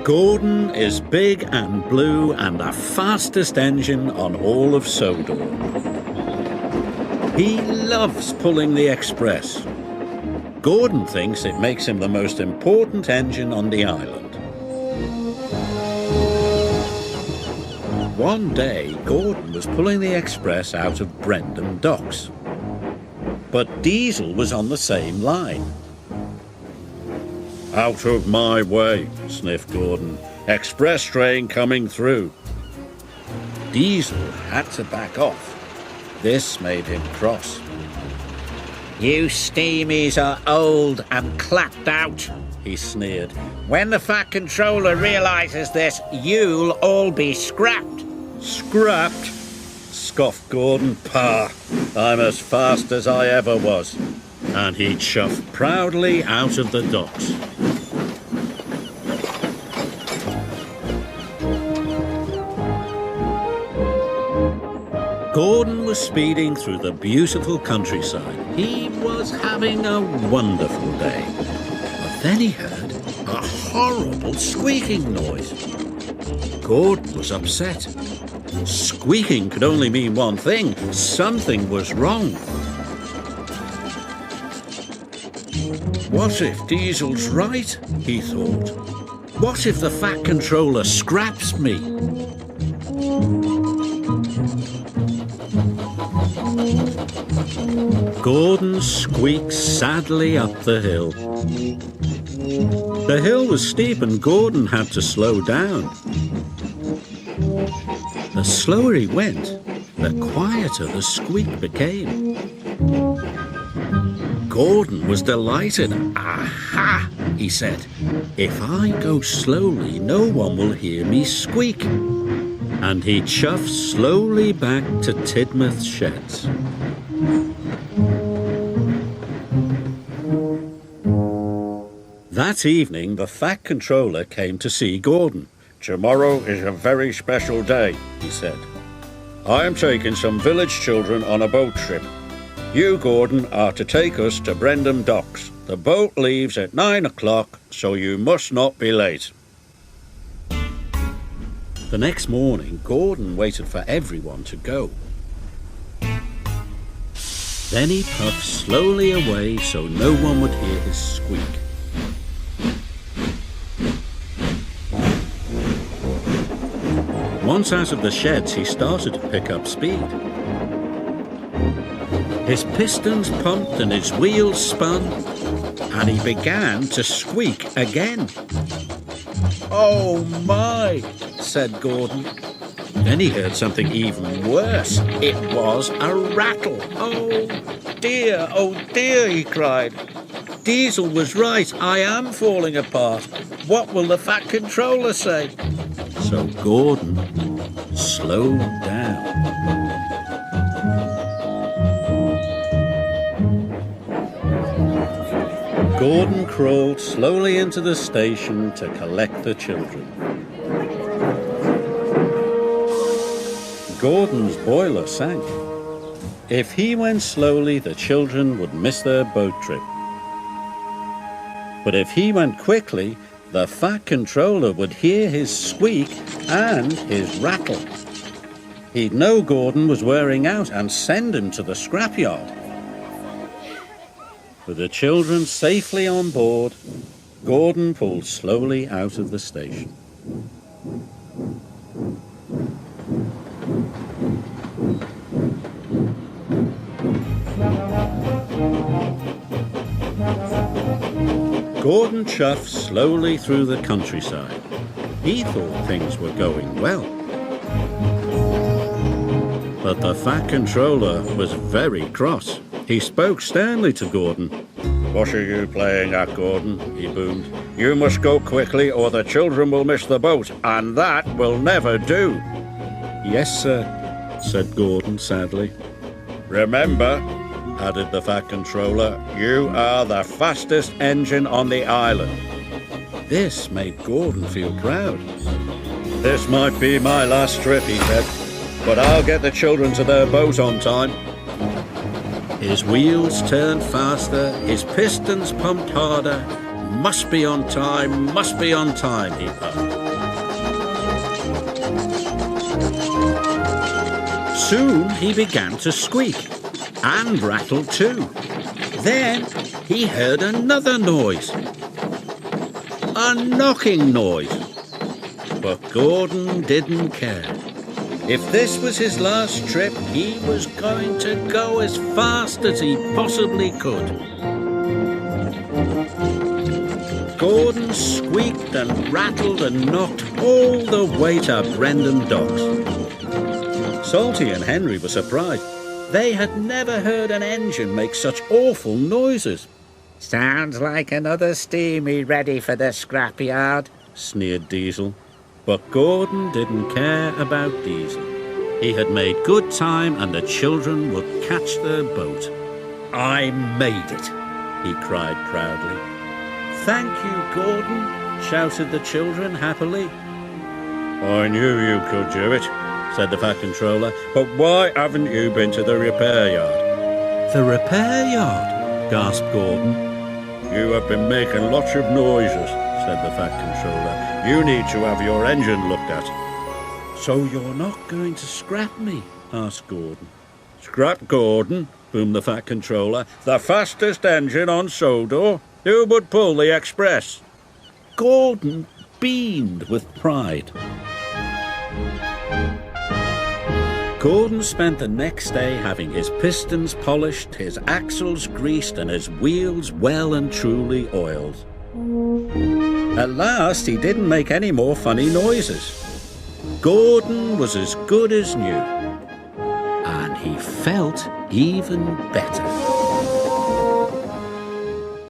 Gordon is big and blue and the fastest engine on all of Sodor. He loves pulling the express. Gordon thinks it makes him the most important engine on the island. One day, Gordon was pulling the express out of Brendam docks. But Diesel was on the same line. "Out of my way," sniffed Gordon. "Express train coming through." Diesel had to back off. This made him cross. "You steamies are old and clapped out," he sneered. "When the Fat Controller realises this, you'll all be scrapped." "Scrapped?" scoffed Gordon. "Pah, I'm as fast as I ever was." And he chuffed proudly out of the docks. Gordon was speeding through the beautiful countryside. He was having a wonderful day. But then he heard a horrible squeaking noise. Gordon was upset. Squeaking could only mean one thing. Something was wrong. What if Diesel's right? He thought. What if the Fat Controller scraps me? Gordon squeaked sadly up the hill. The hill was steep and Gordon had to slow down. The slower he went, the quieter the squeak became. Gordon was delighted. "Aha!" he said. "If I go slowly, no one will hear me squeak." And he chuffed slowly back to Tidmouth's sheds. That evening, the Fat Controller came to see Gordon. "Tomorrow is a very special day," he said. "I am taking some village children on a boat trip. You, Gordon, are to take us to Brendam docks. The boat leaves at 9 o'clock, so you must not be late." The next morning, Gordon waited for everyone to go. Then he puffed slowly away so no one would hear his squeak. Once out of the sheds, he started to pick up speed. His pistons pumped and his wheels spun, and he began to squeak again. "Oh my!" said Gordon. Then he heard something even worse. It was a rattle. "Oh dear," he cried. "Diesel was right. I am falling apart. What will the Fat Controller say?" So Gordon slowed down. Gordon crawled slowly into the station to collect the children. Gordon's boiler sank. If he went slowly, the children would miss their boat trip. But if he went quickly, the Fat Controller would hear his squeak and his rattle. He'd know Gordon was wearing out and send him to the scrapyard. With the children safely on board, Gordon pulled slowly out of the station. Gordon chuffed slowly through the countryside. He thought things were going well. But the Fat Controller was very cross. He spoke sternly to Gordon. "What are you playing at, Gordon?" he boomed. "You must go quickly or the children will miss the boat, and that will never do." "Yes, sir," said Gordon sadly. "Remember," added the Fat Controller, "you are the fastest engine on the island." This made Gordon feel proud. "This might be my last trip," he said, "but I'll get the children to their boat on time." His wheels turned faster, his pistons pumped harder. Must be on time, he puffed. Soon he began to squeak, and rattle too. Then he heard another noise. A knocking noise. But Gordon didn't care. If this was his last trip, he was going to go as fast as he possibly could. Gordon squeaked and rattled and knocked all the way to Brendan Docks. Salty and Henry were surprised. They had never heard an engine make such awful noises. Sounds like another steamy ready for the scrapyard, sneered Diesel. But Gordon didn't care about Diesel. He had made good time and the children would catch their boat. I made it, he cried proudly. Thank you, Gordon, shouted the children happily. I knew you could do it, said the Fat Controller, but why haven't you been to the repair yard? The repair yard? Gasped Gordon. You have been making lots of noises, said the Fat Controller. You need to have your engine looked at. So you're not going to scrap me? Asked Gordon. Scrap Gordon, boomed the Fat Controller. The fastest engine on Sodor. Who would pull the express? Gordon beamed with pride. Gordon spent the next day having his pistons polished, his axles greased and his wheels well and truly oiled. At last he didn't make any more funny noises. Gordon was as good as new, and he felt even better.